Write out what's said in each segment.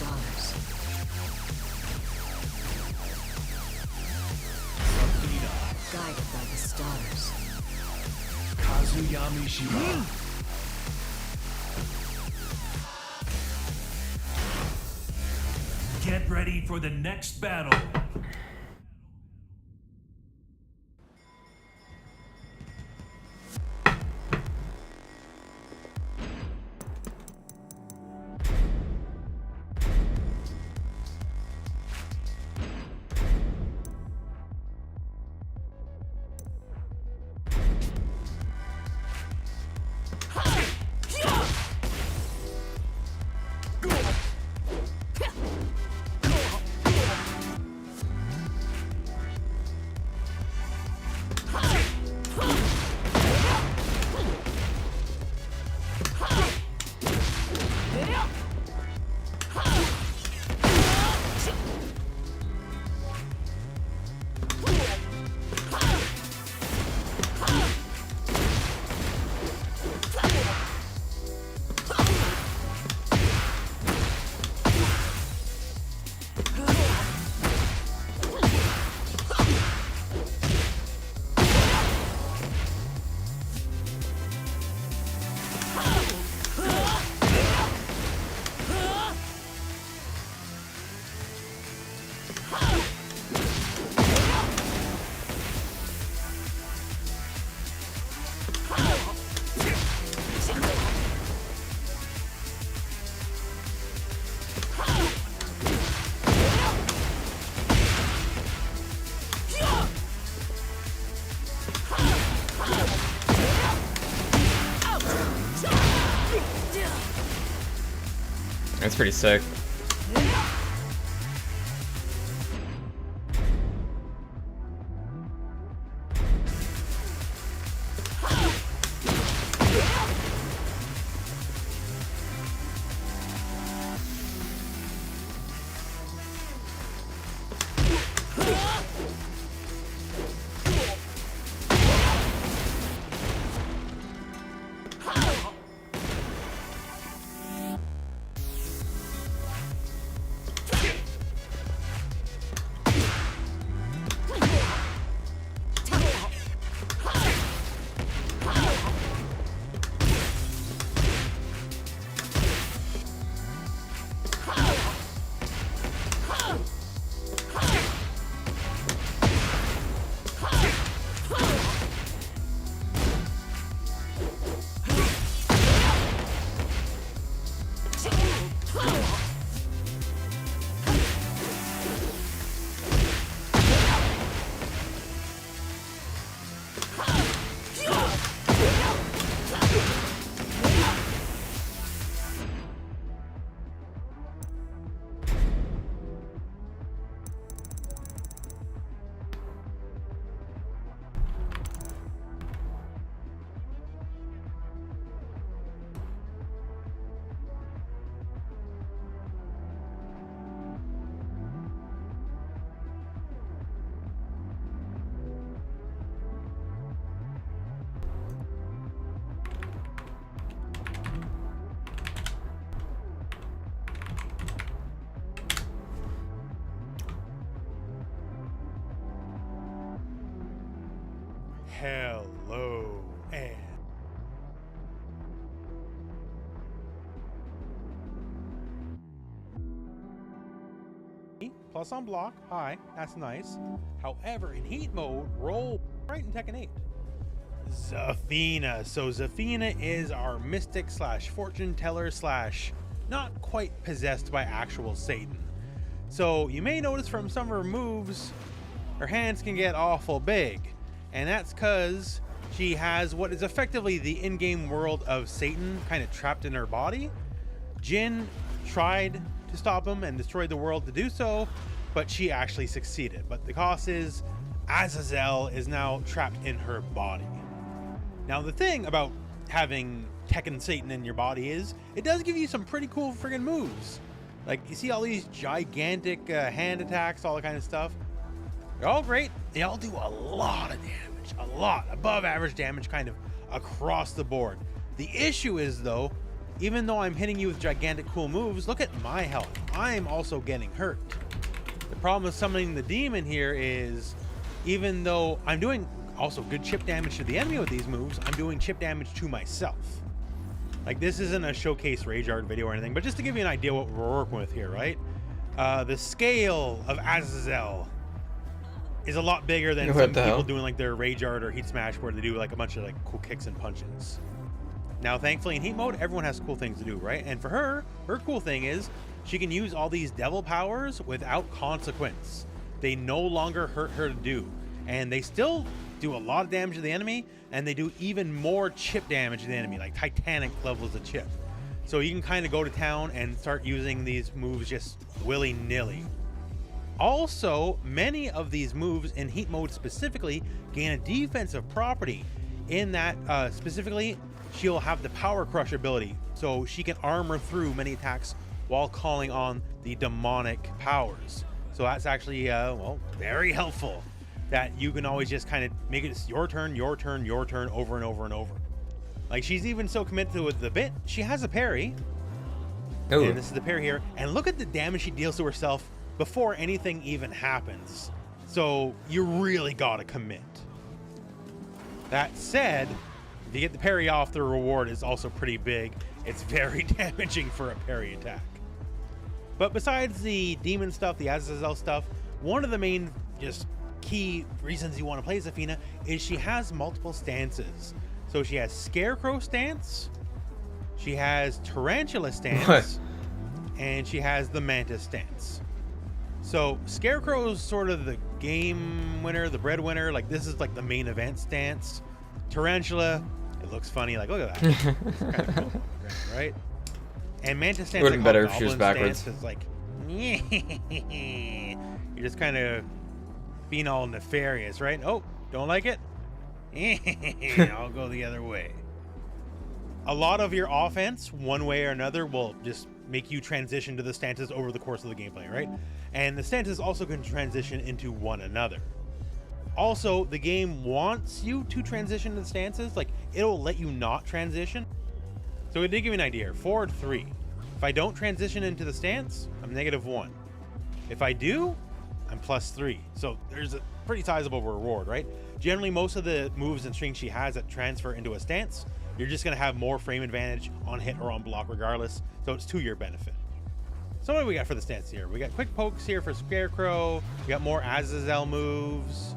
stars. Guided by the stars. Kazuyami Shiba. Get ready for the next battle. That's pretty sick. Hello, and plus on block, high, that's nice. However, in heat mode, roll right in Tekken 8. Zafina. So Zafina is our mystic slash fortune teller slash not quite possessed by actual Satan. So you may notice from some of her moves, her hands can get awful big. And that's because she has what is effectively the in-game world of Satan kind of trapped in her body. Jin tried to stop him and destroyed the world to do so, but she actually succeeded. But the cost is Azazel is now trapped in her body. Now the thing about having Tekken Satan in your body is it does give you some pretty cool friggin' moves. Like you see all these gigantic hand attacks, all that kind of stuff. They're all great. They all do a lot of damage, a lot above average damage kind of across the board. The issue is though, even though I'm hitting you with gigantic cool moves, look at my health. I'm also getting hurt. The problem with summoning the demon here is, even though I'm doing also good chip damage to the enemy with these moves, I'm doing chip damage to myself. Like, this isn't a showcase rage art video or anything, but just to give you an idea what we're working with here, right? The scale of Azazel is a lot bigger than some people doing like their rage art or heat smash, where they do like a bunch of like cool kicks and punches. Now, thankfully in heat mode, everyone has cool things to do, right? And for her cool thing is she can use all these devil powers without consequence. They no longer hurt her to do, and they still do a lot of damage to the enemy, and they do even more chip damage to the enemy, like Titanic levels of chip. So you can kind of go to town and start using these moves just willy-nilly. Also, many of these moves in heat mode specifically gain a defensive property, in that specifically she'll have the power crush ability, so she can armor through many attacks while calling on the demonic powers. So that's actually well, very helpful, that you can always just kind of make it your turn, your turn, your turn, over and over and over. Like, she's even so committed to the bit, she has a parry. Ooh. And this is the parry here, and look at the damage she deals to herself before anything even happens. So you really gotta commit. That said, if you get the parry off, the reward is also pretty big. It's very damaging for a parry attack. But besides the demon stuff, the Azazel stuff, one of the main just key reasons you want to play Zafina is she has multiple stances. So she has Scarecrow stance, she has Tarantula stance, and she has the Mantis stance. So Scarecrow is sort of the game winner, the breadwinner. Like, this is like the main event stance. Tarantula, it looks funny. Like, look at that. It's kind of cool, right? And Mantis stance, It would have been better if she was Goblin backwards. stance is like, you're just kind of being all nefarious, right? Oh, don't like it? I'll go the other way. A lot of your offense, one way or another, will just make you transition to the stances over the course of the gameplay, right? And the stances also can transition into one another. Also, the game wants you to transition to the stances. Like, it'll let you not transition. So it did give me an idea. Forward 3. If I don't transition into the stance, I'm -1. If I do, I'm +3. So there's a pretty sizable reward, right? Generally, most of the moves and strings she has that transfer into a stance, you're just going to have more frame advantage on hit or on block regardless. So it's to your benefit. So what do we got for the stance here? We got quick pokes here for Scarecrow. We got more Azazel moves.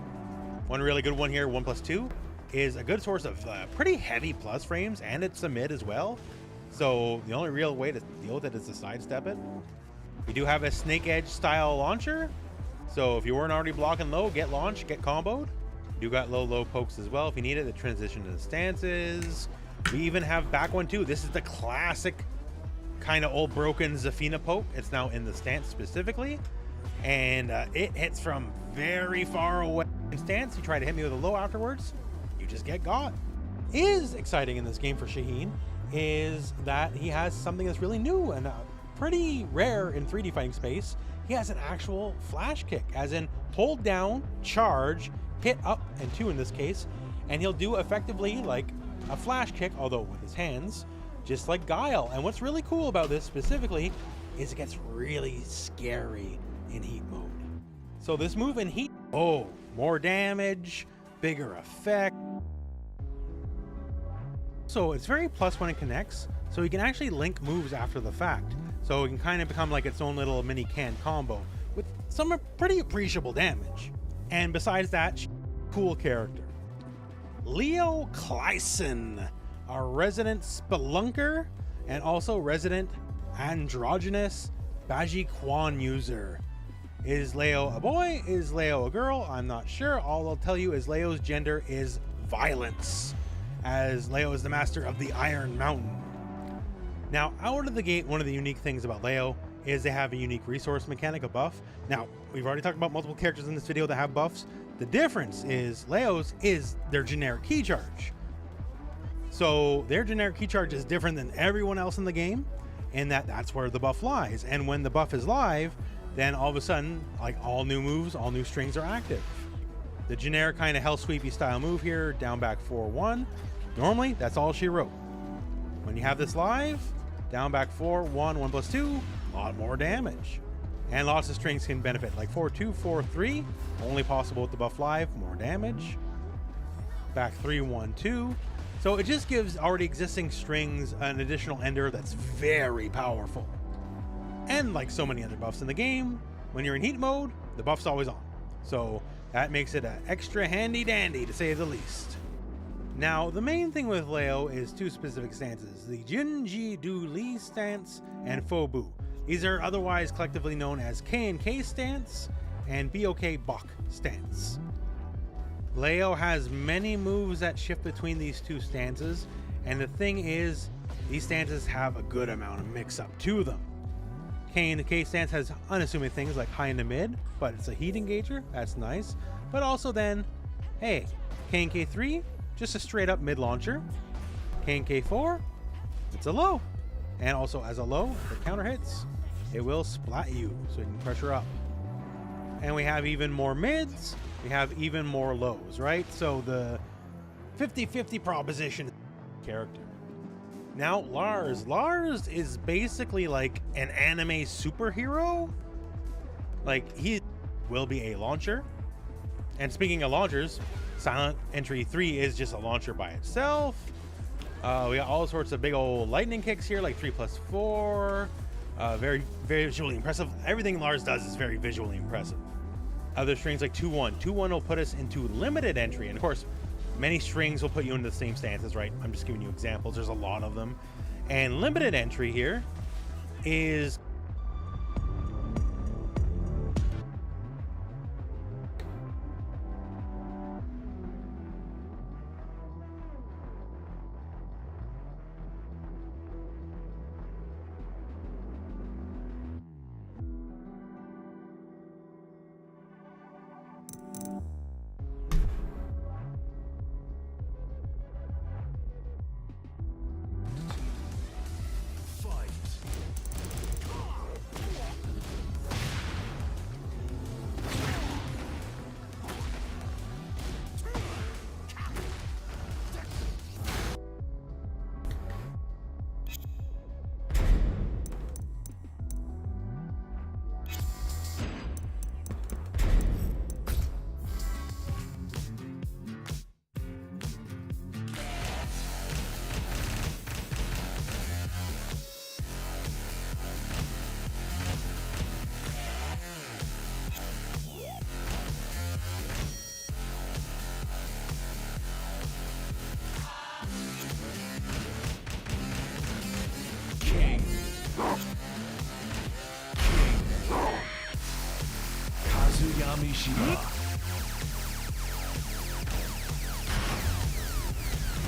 One really good one here, 1+2, is a good source of pretty heavy plus frames, and it's a mid as well. So the only real way to deal with it is to sidestep it. We do have a snake edge style launcher. So if you weren't already blocking low, get launched, get comboed. You got low pokes as well if you need it to transition to the stances. We even have back one too. This is the classic kind of old broken Zafina poke. It's now in the stance specifically, and it hits from very far away in stance. You try to hit me with a low afterwards, you just get got. Is exciting in this game for Shaheen is that he has something that's really new and pretty rare in 3D fighting space. He has an actual flash kick, as in hold down, charge, hit up and 2 in this case, and he'll do effectively like a flash kick, although with his hands, just like Guile. And what's really cool about this specifically is it gets really scary in heat mode. So this move in heat, oh, more damage, bigger effect. So it's very plus when it connects, so you can actually link moves after the fact. So it can kind of become like its own little mini can combo with some pretty appreciable damage. And besides that, cool character. Leo Clyson, our resident spelunker and also resident androgynous Baji Quan user. Is Leo a boy? Is Leo a girl? I'm not sure. All I'll tell you is Leo's gender is violence, as Leo is the master of the Iron Mountain. Now, out of the gate, one of the unique things about Leo is they have a unique resource mechanic, a buff. Now, we've already talked about multiple characters in this video that have buffs. The difference is Leo's is their generic key charge. So their generic key charge is different than everyone else in the game, in that that's where the buff lies. And when the buff is live, then all of a sudden, like, all new moves, all new strings are active. The generic kind of hell sweepy style move here, down back 4-1. Normally, that's all she wrote. When you have this live, Down back 4, 1, 1 plus 2, a lot more damage. And lots of strings can benefit, like 4, 2, 4, 3, only possible with the buff live, more damage. Back 3, 1, 2. So it just gives already existing strings an additional ender that's very powerful. And like so many other buffs in the game, when you're in heat mode, the buff's always on. So that makes it an extra handy dandy to say the least. Now, the main thing with Leo is two specific stances, the Jinji Du Li stance and Fobu. These are otherwise collectively known as K&K stance and BOK Bok stance. Leo has many moves that shift between these two stances, and the thing is, these stances have a good amount of mix-up to them. K&K stance has unassuming things like high into mid, but it's a heat engager, that's nice. But also then, hey, K&K3, just a straight up mid launcher. K&K4, it's a low. And also as a low, if it counter hits, it will splat you, so you can pressure up. And we have even more mids, we have even more lows, right? So the 50-50 proposition character. Now Lars is basically like an anime superhero. Like, he will be a launcher. And speaking of launchers, Silent Entry 3 is just a launcher by itself. We got all sorts of big old lightning kicks here, like 3+4. Very, very visually impressive. Everything Lars does is very visually impressive. Other strings like 2-1. 2-1 will put us into limited entry. And of course, many strings will put you into the same stances, right? I'm just giving you examples. There's a lot of them. And limited entry here is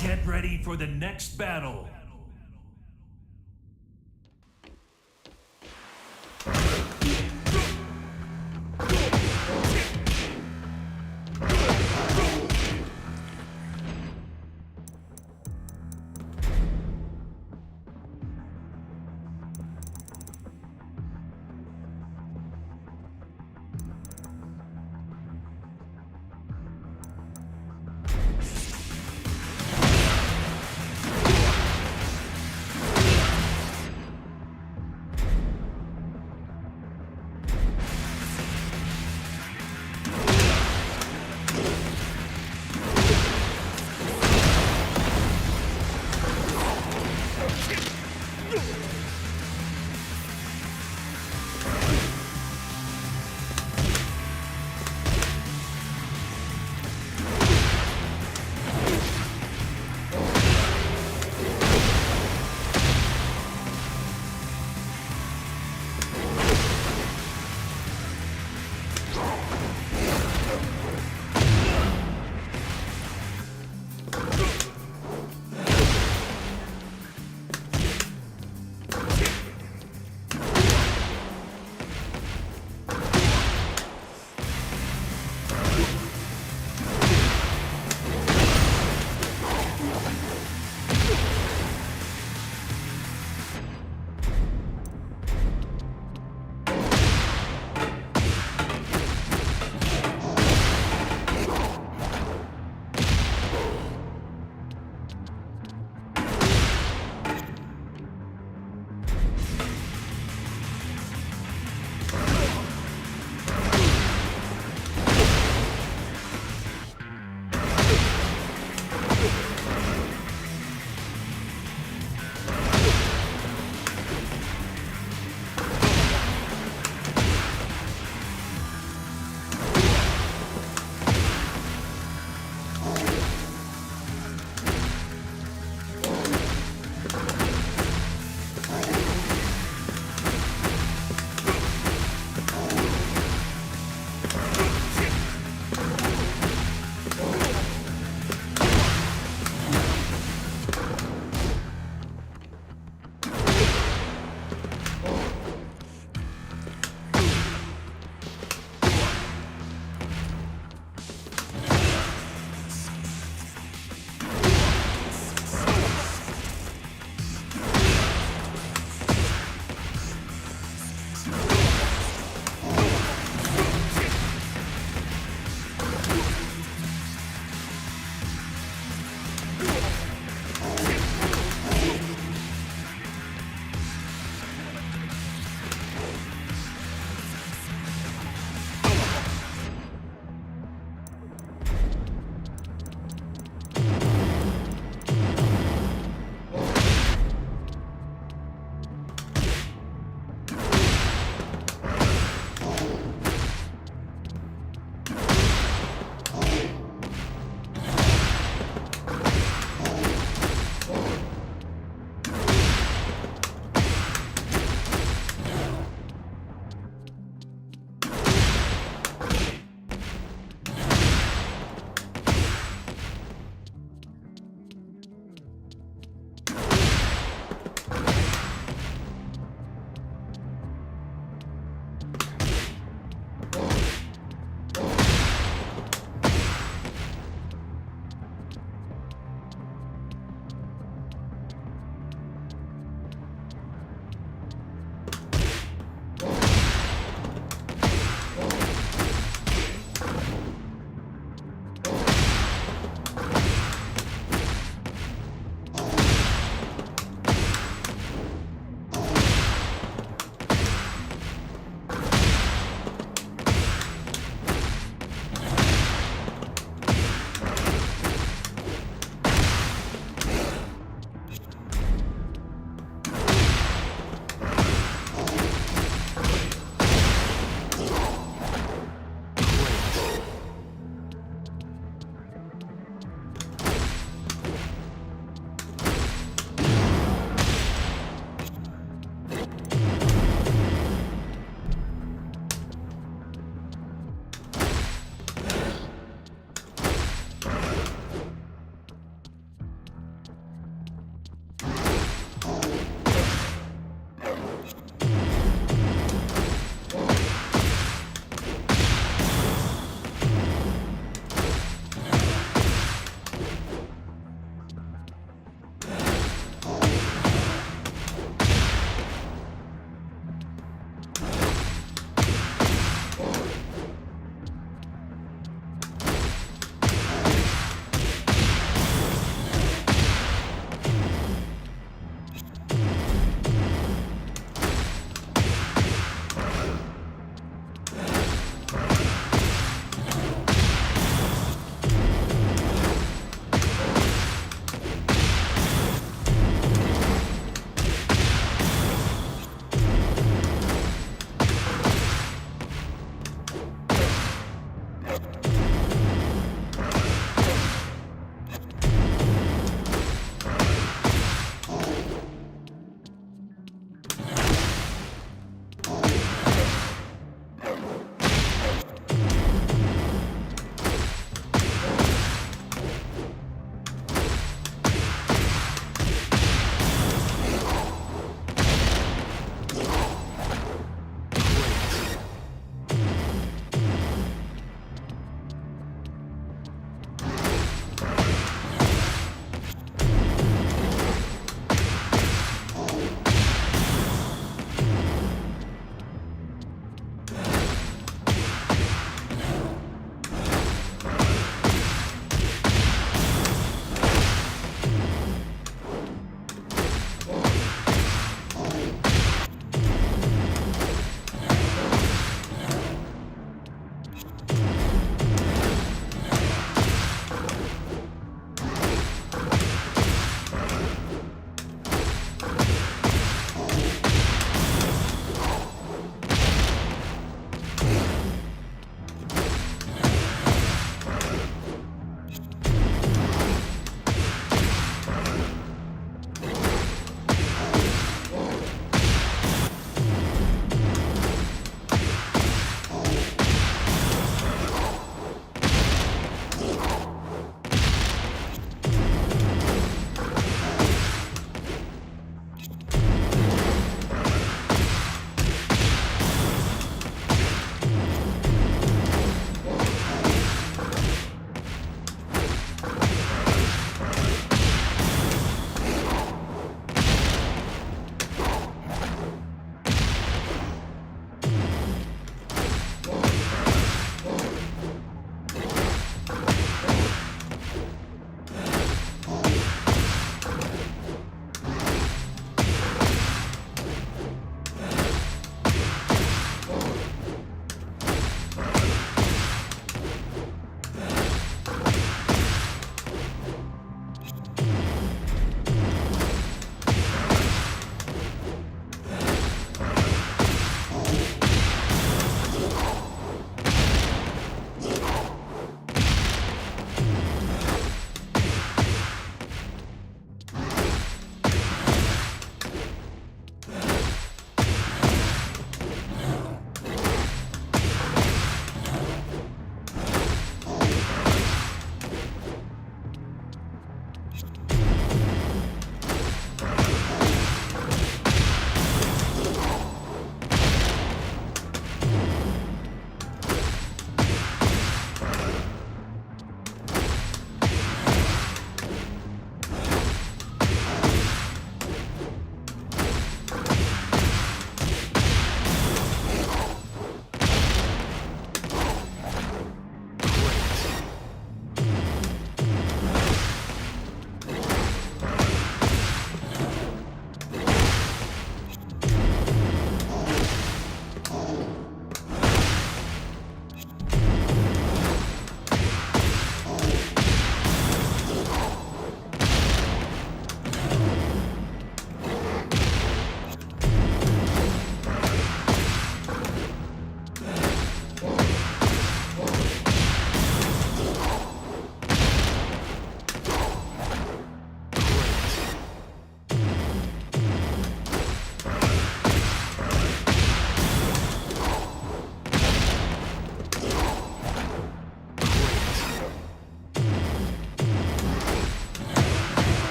Get ready for the next battle.